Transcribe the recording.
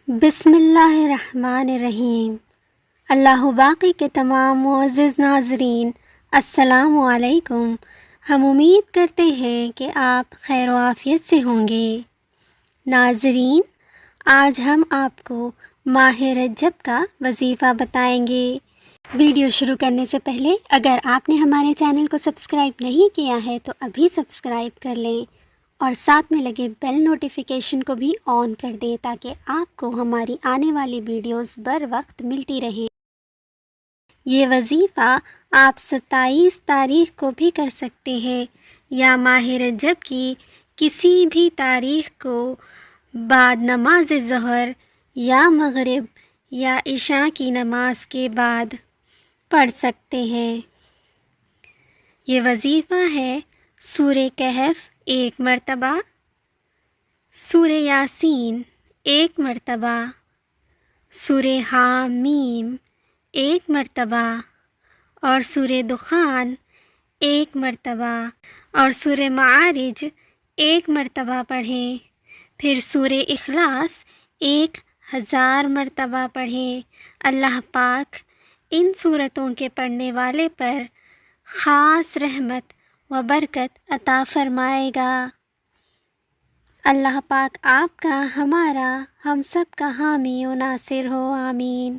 بسم اللہ الرحمن الرحیم۔ اللہ باقی کے تمام معزز ناظرین، السلام علیکم۔ ہم امید کرتے ہیں کہ آپ خیر و عافیت سے ہوں گے۔ ناظرین، آج ہم آپ کو ماہ رجب کا وظیفہ بتائیں گے۔ ویڈیو شروع کرنے سے پہلے اگر آپ نے ہمارے چینل کو سبسکرائب نہیں کیا ہے تو ابھی سبسکرائب کر لیں اور ساتھ میں لگے بیل نوٹیفیکیشن کو بھی آن کر دیں تاکہ آپ کو ہماری آنے والی ویڈیوز بر وقت ملتی رہیں۔ یہ وظیفہ آپ 27 تاریخ کو بھی کر سکتے ہیں یا ماہ رجب کی کسی بھی تاریخ کو بعد نماز ظہر یا مغرب یا عشاء کی نماز کے بعد پڑھ سکتے ہیں۔ یہ وظیفہ ہے سورہ کہف 1 مرتبہ، سورہ یاسین 1 مرتبہ، سورہ حامیم 1 مرتبہ اور سورہ دخان 1 مرتبہ اور سورہ معارج 1 مرتبہ پڑھیں۔ پھر سورہ اخلاص 1000 مرتبہ پڑھیں۔ اللہ پاک ان سورتوں کے پڑھنے والے پر خاص رحمت و برکت عطا فرمائے گا۔ اللہ پاک آپ کا، ہمارا، ہم سب کا حامی و ناصر ہو، آمین۔